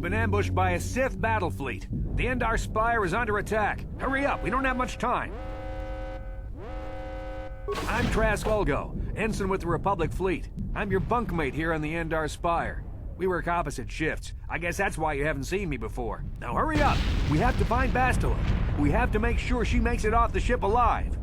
We've been ambushed by a Sith battle fleet. The Endar Spire is under attack. Hurry up, we don't have much time. I'm Trask Ulgo, ensign with the Republic fleet. I'm your bunkmate here on the Endar Spire. We work opposite shifts. I guess that's why you haven't seen me before. Now hurry up! We have to find Bastila. We have to make sure she makes it off the ship alive.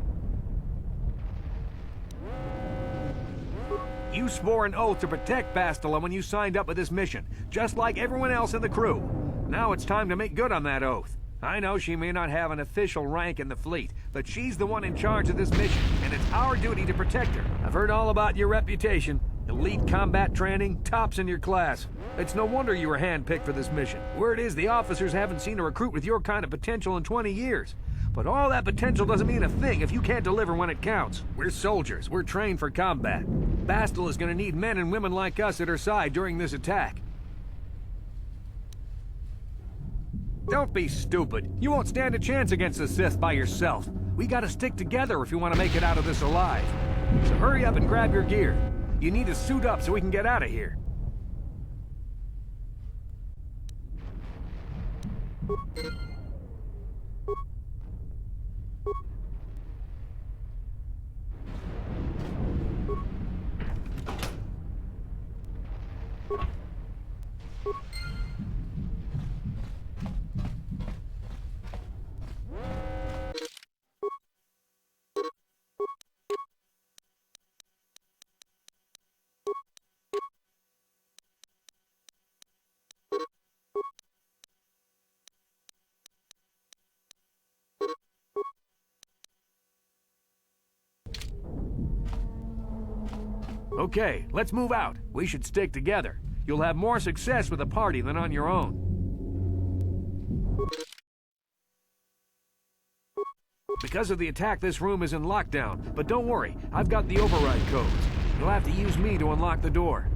You swore an oath to protect Bastila when you signed up with this mission, just like everyone else in the crew. Now it's time to make good on that oath. I know she may not have an official rank in the fleet, but she's the one in charge of this mission, and it's our duty to protect her. I've heard all about your reputation. Elite combat training, tops in your class. It's no wonder you were handpicked for this mission. Word is the officers haven't seen a recruit with your kind of potential in 20 years. But all that potential doesn't mean a thing if you can't deliver when it counts. We're soldiers. We're trained for combat. Bastila is going to need men and women like us at her side during this attack. Don't be stupid. You won't stand a chance against the Sith by yourself. We gotta stick together if you want to make it out of this alive. So hurry up and grab your gear. You need to suit up so we can get out of here. Okay, let's move out. We should stick together. You'll have more success with a party than on your own. Because of the attack, this room is in lockdown. But don't worry, I've got the override codes. You'll have to use me to unlock the door.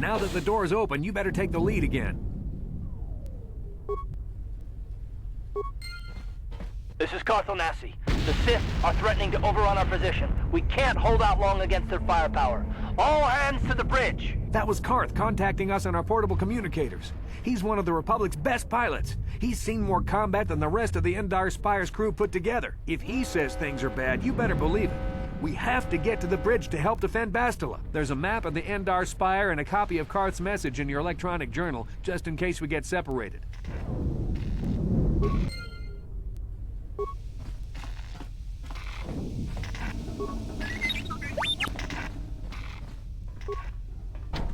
Now that the door's open, you better take the lead again. This is Carthonasi. The Sith are threatening to overrun our position. We can't hold out long against their firepower. All hands to the bridge! That was Karth contacting us on our portable communicators. He's one of the Republic's best pilots. He's seen more combat than the rest of the Endar Spire's crew put together. If he says things are bad, you better believe it. We have to get to the bridge to help defend Bastila. There's a map of the Endar Spire and a copy of Karth's message in your electronic journal, just in case we get separated.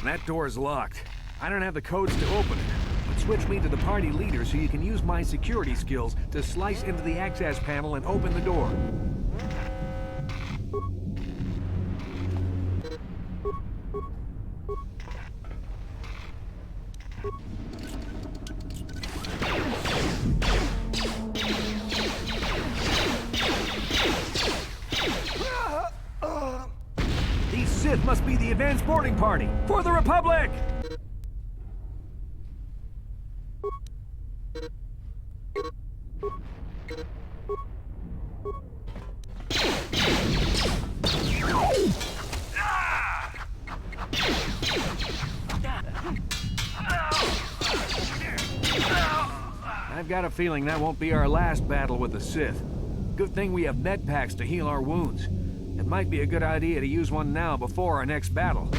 That door is locked. I don't have the codes to open it. But switch me to the party leader so you can use my security skills to slice into the access panel and open the door. These Sith must be the advanced boarding party for the Republic! I've got a feeling that won't be our last battle with the Sith. Good thing we have med packs to heal our wounds. It might be a good idea to use one now before our next battle.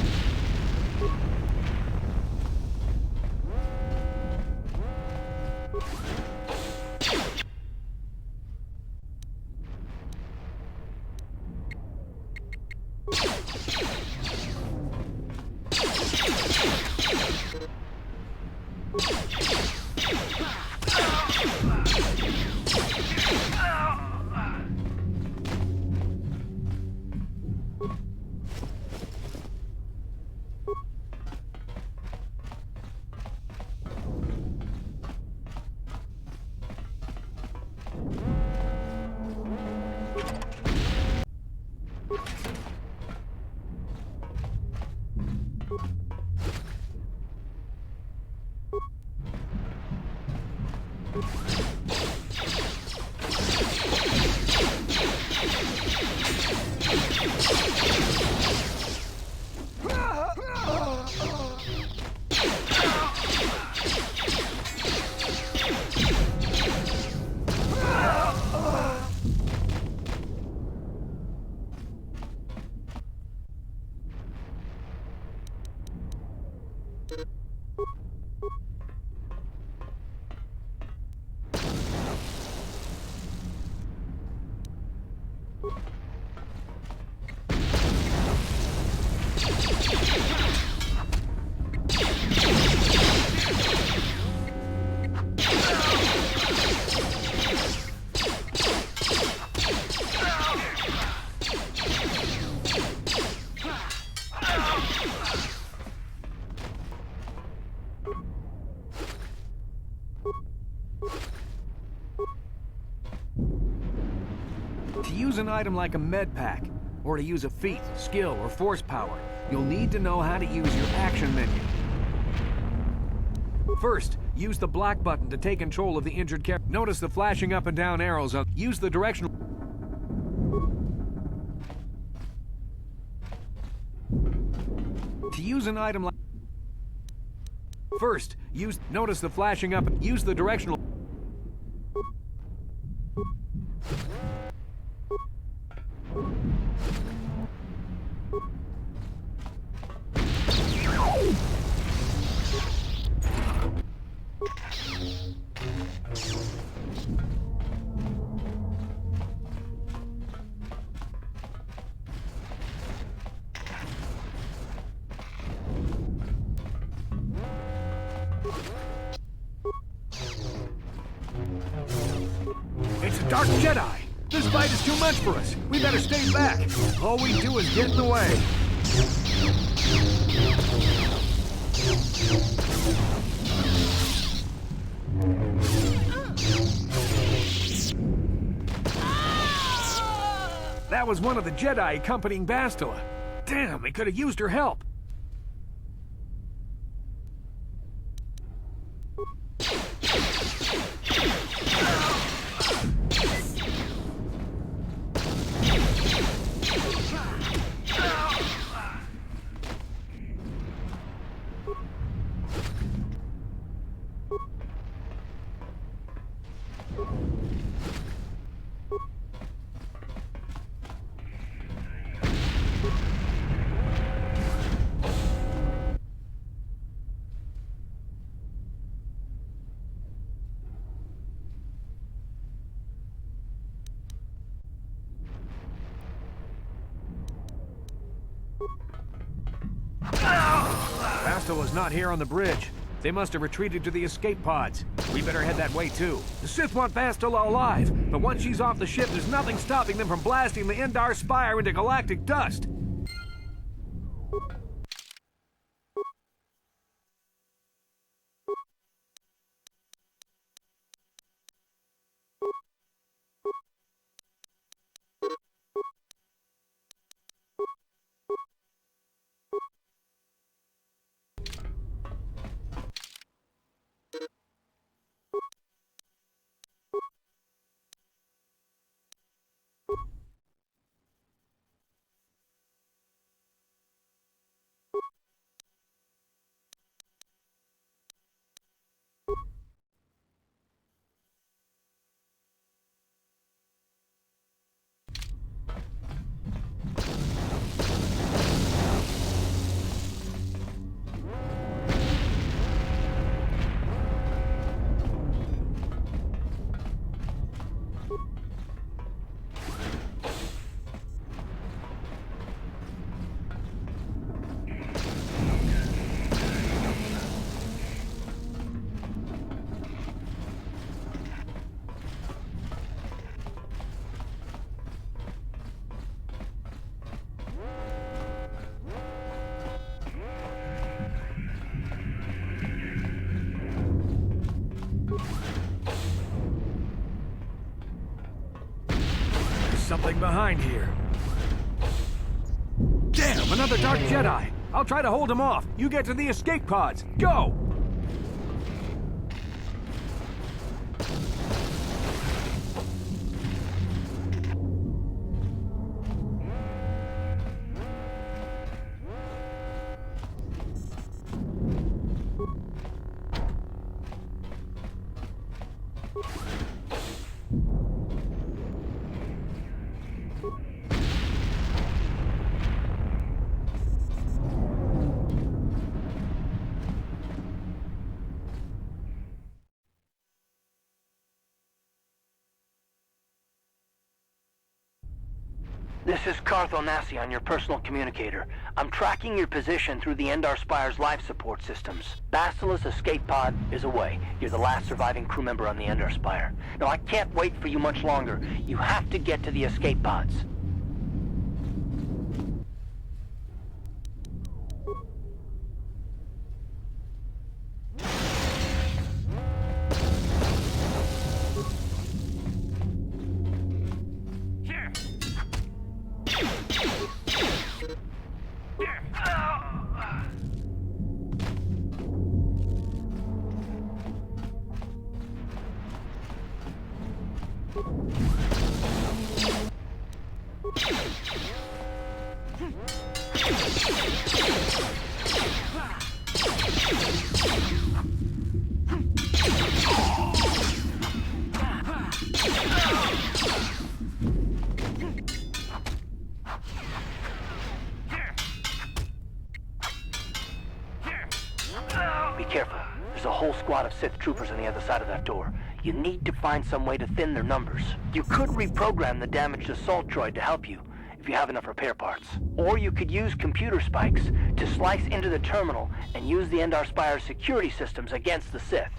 To use an item like a med pack, or to use a feat, skill, or force power, you'll need to know how to use your action menu. First, use the black button to take control of the injured character. Notice the flashing up and down arrows on. Use the directional. To use an item like. First, notice the flashing up and use the directional. It's a Dark Jedi! This fight is too much for us! We better stay back! All we do is get in the way! That was one of the Jedi accompanying Bastila. Damn, we could have used her help! Bastila's not here on the bridge. They must have retreated to the escape pods. We better head that way too. The Sith want Bastila alive, but once she's off the ship, there's nothing stopping them from blasting the Endar Spire into galactic dust. Something behind here. Damn, another Dark Jedi! I'll try to hold him off. You get to the escape pods. Go! is Kotor on your personal communicator. I'm tracking your position through the Endar Spire's life support systems. Bastila's escape pod is away. You're the last surviving crew member on the Endar Spire. Now, I can't wait for you much longer. You have to get to the escape pods. Be careful. There's a whole squad of Sith troopers on the other side of that door. You need to find some way to thin their numbers. You could reprogram the damaged assault droid to help you, if you have enough repair parts. Or you could use computer spikes to slice into the terminal and use the Endar Spire's security systems against the Sith.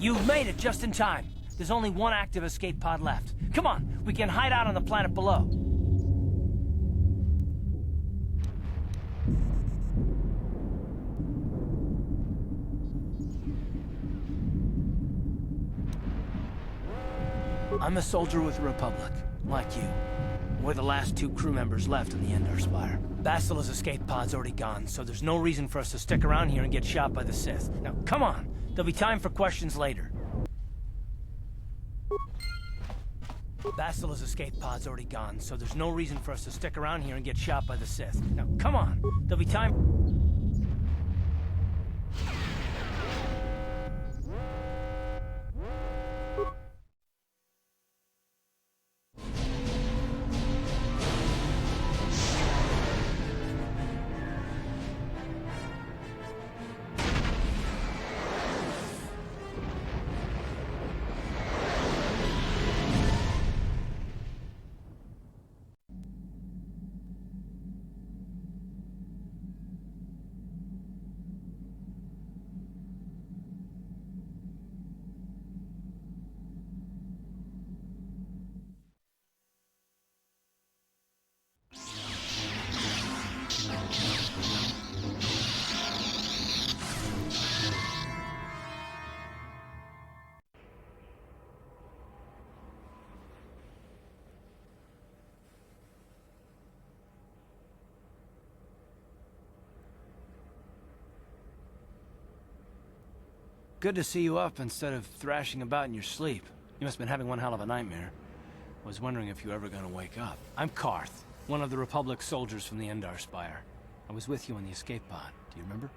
You've made it just in time. There's only one active escape pod left. Come on, we can hide out on the planet below. I'm a soldier with the Republic, like you. We're the last two crew members left in the Endar Spire. Bastila's escape pod's already gone, so there's no reason for us to stick around here and get shot by the Sith. Now, come on! There'll be time for questions later. Bastila's escape pod's already gone, so there's no reason for us to stick around here and get shot by the Sith. Now, come on! There'll be time... Good to see you up instead of thrashing about in your sleep. You must have been having one hell of a nightmare. Was wondering if you were ever gonna wake up. I'm Karth, one of the Republic soldiers from the Endar Spire. I was with you on the escape pod. Do you remember?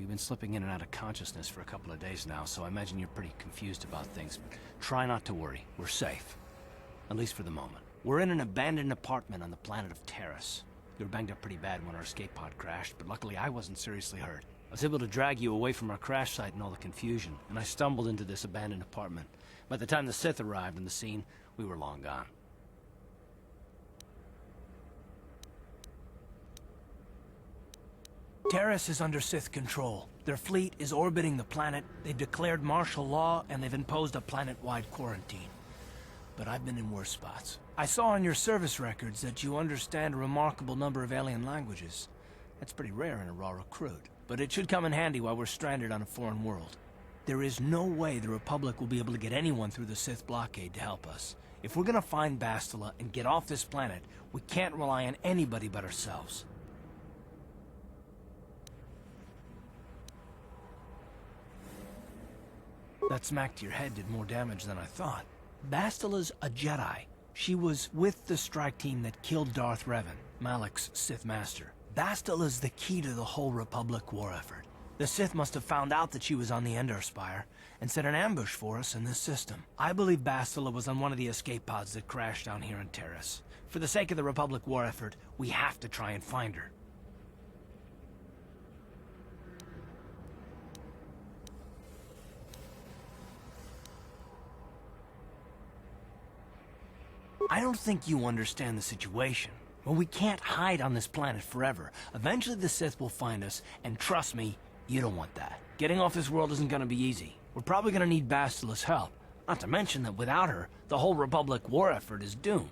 We've been slipping in and out of consciousness for a couple of days now, so I imagine you're pretty confused about things. But try not to worry. We're safe. At least for the moment. We're in an abandoned apartment on the planet of Terrace. You were banged up pretty bad when our escape pod crashed, but luckily I wasn't seriously hurt. I was able to drag you away from our crash site and all the confusion, and I stumbled into this abandoned apartment. By the time the Sith arrived on the scene, we were long gone. Terrace is under Sith control. Their fleet is orbiting the planet, they've declared martial law, and they've imposed a planet-wide quarantine. But I've been in worse spots. I saw on your service records that you understand a remarkable number of alien languages. That's pretty rare in a raw recruit, but it should come in handy while we're stranded on a foreign world. There is no way the Republic will be able to get anyone through the Sith blockade to help us. If we're gonna find Bastila and get off this planet, we can't rely on anybody but ourselves. That smack to your head did more damage than I thought. Bastila's a Jedi. She was with the strike team that killed Darth Revan, Malak's Sith master. Bastila's the key to the whole Republic war effort. The Sith must have found out that she was on the Endar Spire and set an ambush for us in this system. I believe Bastila was on one of the escape pods that crashed down here in Terrace. For the sake of the Republic war effort, we have to try and find her. I don't think you understand the situation. Well, we can't hide on this planet forever. Eventually the Sith will find us, and trust me, you don't want that. Getting off this world isn't gonna be easy. We're probably gonna need Bastila's help. Not to mention that without her, the whole Republic war effort is doomed.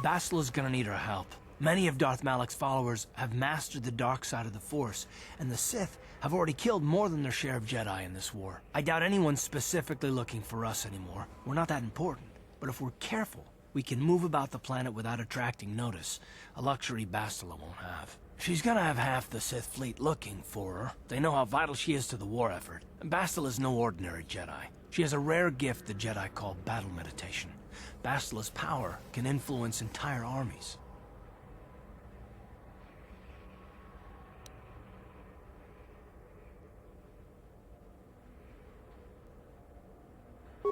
Bastila's gonna need our help. Many of Darth Malak's followers have mastered the dark side of the Force, and the Sith have already killed more than their share of Jedi in this war. I doubt anyone's specifically looking for us anymore. We're not that important. But if we're careful, we can move about the planet without attracting notice, a luxury Bastila won't have. She's gonna have half the Sith fleet looking for her. They know how vital she is to the war effort. And Bastila's no ordinary Jedi. She has a rare gift the Jedi call battle meditation. Bastila's power can influence entire armies.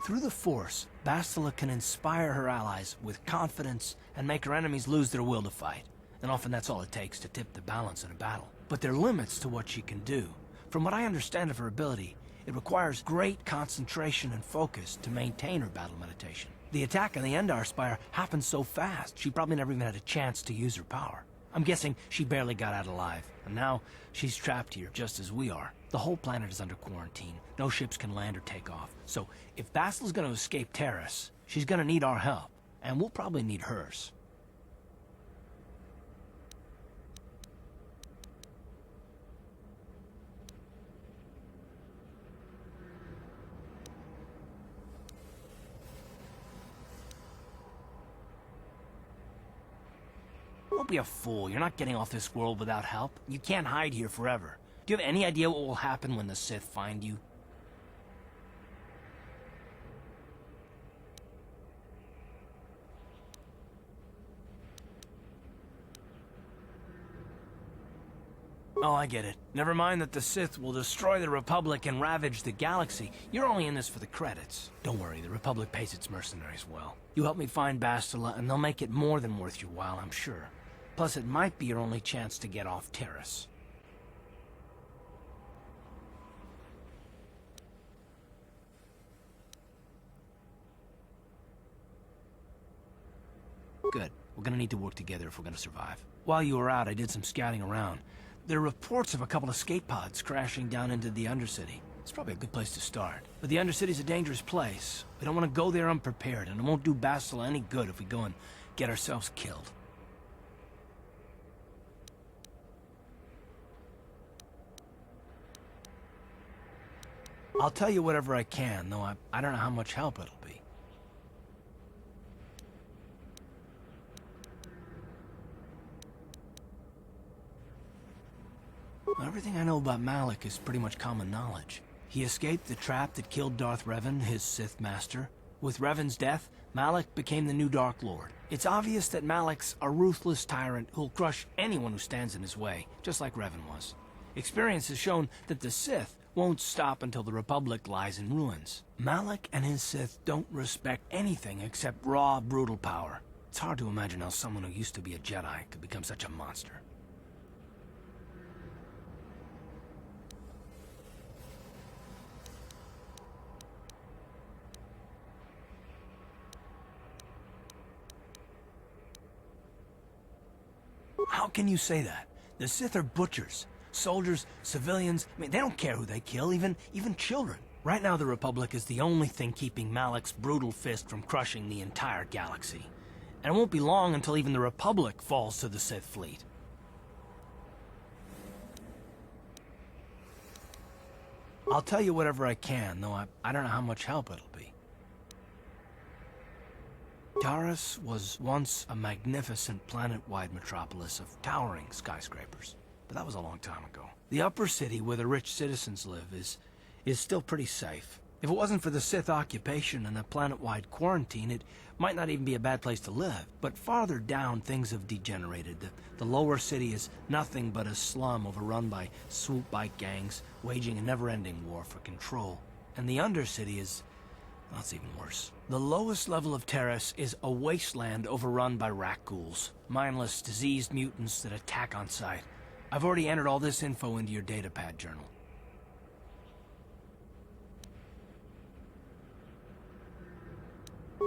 Through the Force, Bastila can inspire her allies with confidence and make her enemies lose their will to fight. And often that's all it takes to tip the balance in a battle. But there are limits to what she can do. From what I understand of her ability, it requires great concentration and focus to maintain her battle meditation. The attack on the Endar Spire happened so fast, she probably never even had a chance to use her power. I'm guessing she barely got out alive, and now she's trapped here just as we are. The whole planet is under quarantine. No ships can land or take off. So if Bastila's gonna escape Terrace, she's gonna need our help, and we'll probably need hers. Don't be a fool. You're not getting off this world without help. You can't hide here forever. Do you have any idea what will happen when the Sith find you? Oh, I get it. Never mind that the Sith will destroy the Republic and ravage the galaxy. You're only in this for the credits. Don't worry, the Republic pays its mercenaries well. You help me find Bastila, and they'll make it more than worth your while, I'm sure. Plus, it might be your only chance to get off Terrace. Good. We're gonna need to work together if we're gonna survive. While you were out, I did some scouting around. There are reports of a couple of escape pods crashing down into the Undercity. It's probably a good place to start. But the Undercity's a dangerous place. We don't want to go there unprepared, and it won't do Bastila any good if we go and get ourselves killed. I'll tell you whatever I can, though I don't know how much help it'll be. Everything I know about Malak is pretty much common knowledge. He escaped the trap that killed Darth Revan, his Sith master. With Revan's death, Malak became the new Dark Lord. It's obvious that Malak's a ruthless tyrant who'll crush anyone who stands in his way, just like Revan was. Experience has shown that the Sith won't stop until the Republic lies in ruins. Malak and his Sith don't respect anything except raw, brutal power. It's hard to imagine how someone who used to be a Jedi could become such a monster. How can you say that? The Sith are butchers. Soldiers, civilians, I mean, they don't care who they kill, even children. Right now, the Republic is the only thing keeping Malak's brutal fist from crushing the entire galaxy. And it won't be long until even the Republic falls to the Sith fleet. I'll tell you whatever I can, though I don't know how much help it'll be. Taris was once a magnificent planet-wide metropolis of towering skyscrapers. But that was a long time ago. The upper city where the rich citizens live is still pretty safe. If it wasn't for the Sith occupation and a planet-wide quarantine, it might not even be a bad place to live. But farther down, things have degenerated. The lower city is nothing but a slum overrun by swoop bike gangs, waging a never-ending war for control. And the undercity is... well, it's even worse. The lowest level of Taris is a wasteland overrun by rat ghouls. Mindless, diseased mutants that attack on sight. I've already entered all this info into your datapad journal.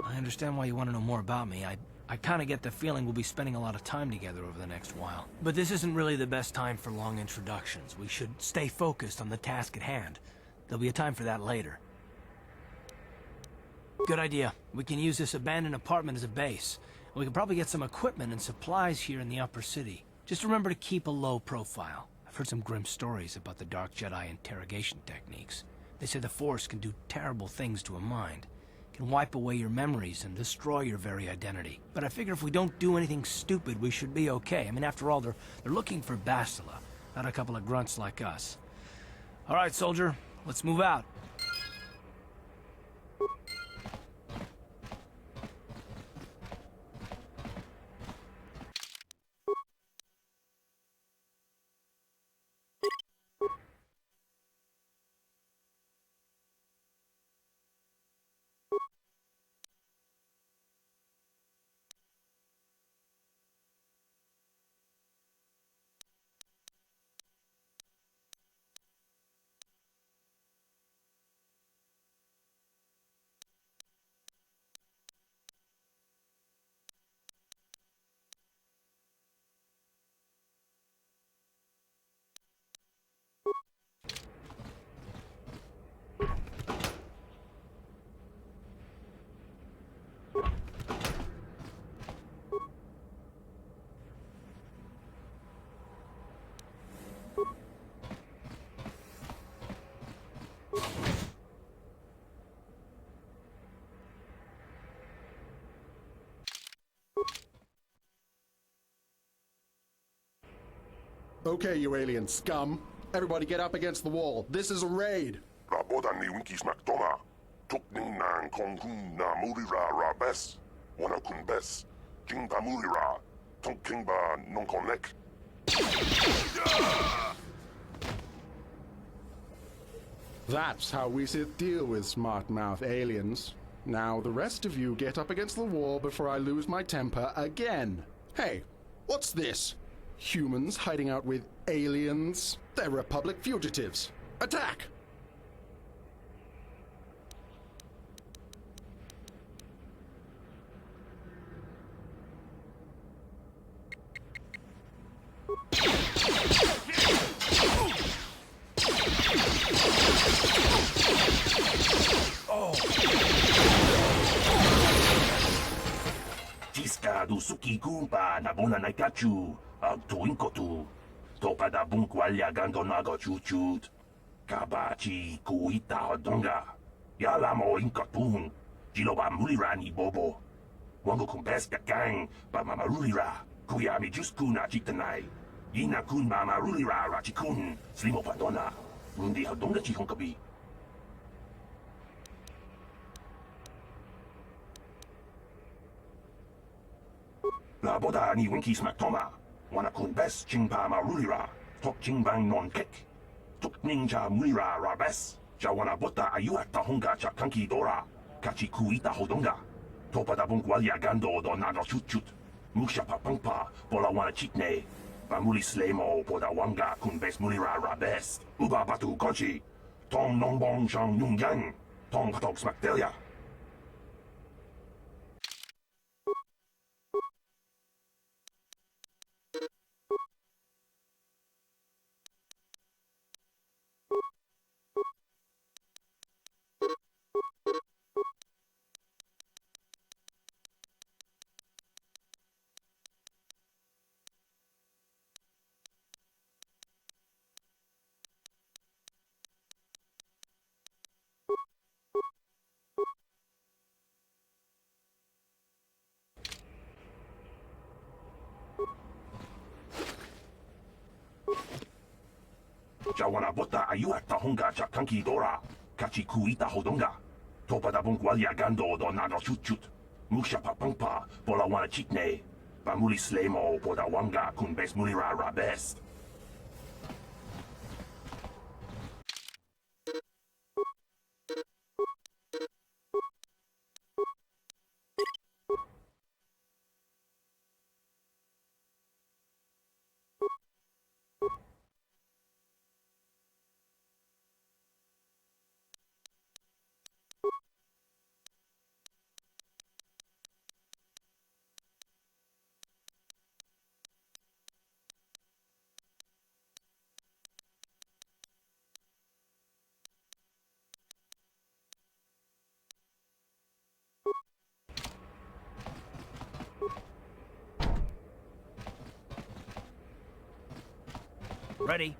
I understand why you want to know more about me. I kind of get the feeling we'll be spending a lot of time together over the next while. But this isn't really the best time for long introductions. We should stay focused on the task at hand. There'll be a time for that later. Good idea. We can use this abandoned apartment as a base. We can probably get some equipment and supplies here in the upper city. Just remember to keep a low profile. I've heard some grim stories about the Dark Jedi interrogation techniques. They say the Force can do terrible things to a mind. It can wipe away your memories and destroy your very identity. But I figure if we don't do anything stupid, we should be okay. I mean, after all, they're looking for Bastila, not a couple of grunts like us. All right, soldier, let's move out. Okay, you alien scum. Everybody get up against the wall. This is a raid. Rabodan ni winkis McDonough. Tukning nan kong hun na murira ra bes. Wana kun bes. King ba murira. Tonk king ba non konek. That's how we Sith deal with smart-mouth aliens. Now the rest of you get up against the wall before I lose my temper again. Hey, what's this? Humans hiding out with aliens? They're Republic fugitives. Attack! Jiska du suki kumpa na bona na kachu. Ag tuin kotu. Topa da bunkwalya gandonago chuchut. Kabachi kuita odonga. Yala mo inkatun. Jiloba mulirani bobo. Wango kumbeska gang. Ba mamarulira. Kuyami juskuna chitanai. Ina kun mamarulira rachikun. Slimo pandona. Mundi odonga chihonkabi. La boda ni winky smack toma. Wana kun bes chingpa marulira. Tok chingbang non kek. Tok ninja mulira rabes. Jawana bota ayuata honga cha kanki dora. Kachi kuita hodonga. Topa da bunkwalia gando do nago chut chut. Musha papangpa bola wana chitne. Bamuli slemo boda wanga kun bes mulira rabes. Uba batu kochi. Tong nongbong shang nung yang. Tong patok smack delia. Jawana bota ayuata honga cha kanki dora. Kachi kuita hodonga. Topa da bunkwalia gando do nago chut chut. Musha papangpa bola wana chitne. Bamuli slemo boda wanga kun bes mulira rabes. Ready.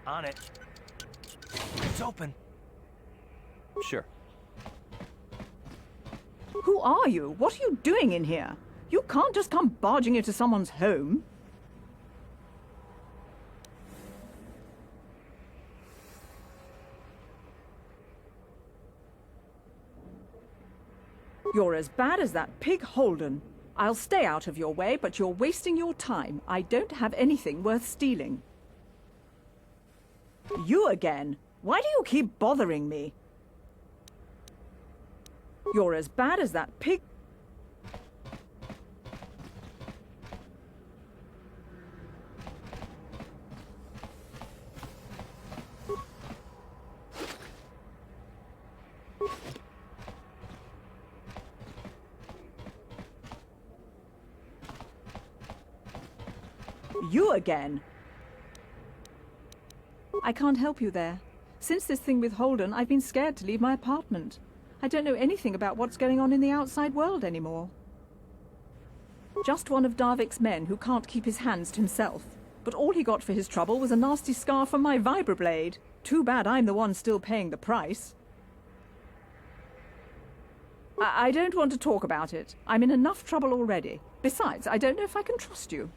On it. It's open. Sure. Who are you? What are you doing in here? You can't just come barging into someone's home. You're as bad as that pig Holden. I'll stay out of your way, but you're wasting your time. I don't have anything worth stealing. You again? Why do you keep bothering me? You're as bad as that pig... You again? I can't help you there. Since this thing with Holden, I've been scared to leave my apartment. I don't know anything about what's going on in the outside world anymore. Just one of Darvik's men who can't keep his hands to himself. But all he got for his trouble was a nasty scar from my vibroblade. Too bad I'm the one still paying the price. I don't want to talk about it. I'm in enough trouble already. Besides, I don't know if I can trust you.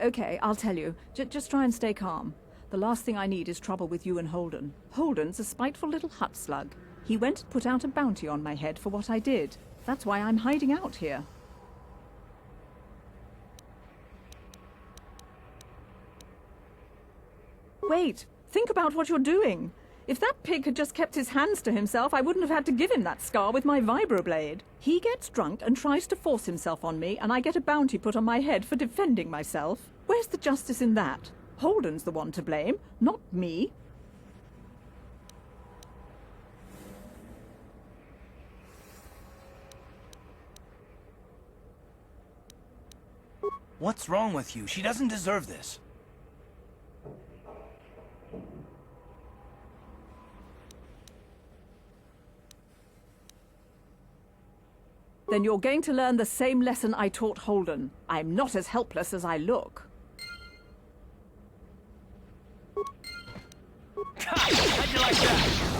Okay, I'll tell you. Just try and stay calm. The last thing I need is trouble with you and Holden. Holden's a spiteful little hut slug. He went and put out a bounty on my head for what I did. That's why I'm hiding out here. Wait, think about what you're doing. If that pig had just kept his hands to himself, I wouldn't have had to give him that scar with my vibroblade. He gets drunk and tries to force himself on me, and I get a bounty put on my head for defending myself. Where's the justice in that? Holden's the one to blame, not me. What's wrong with you? She doesn't deserve this. Then you're going to learn the same lesson I taught Holden. I'm not as helpless as I look. How'd you like that?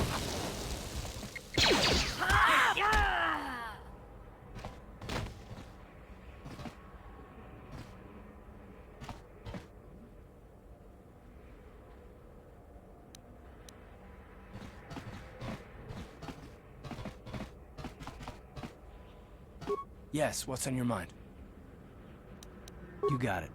Yes, what's on your mind? You got it.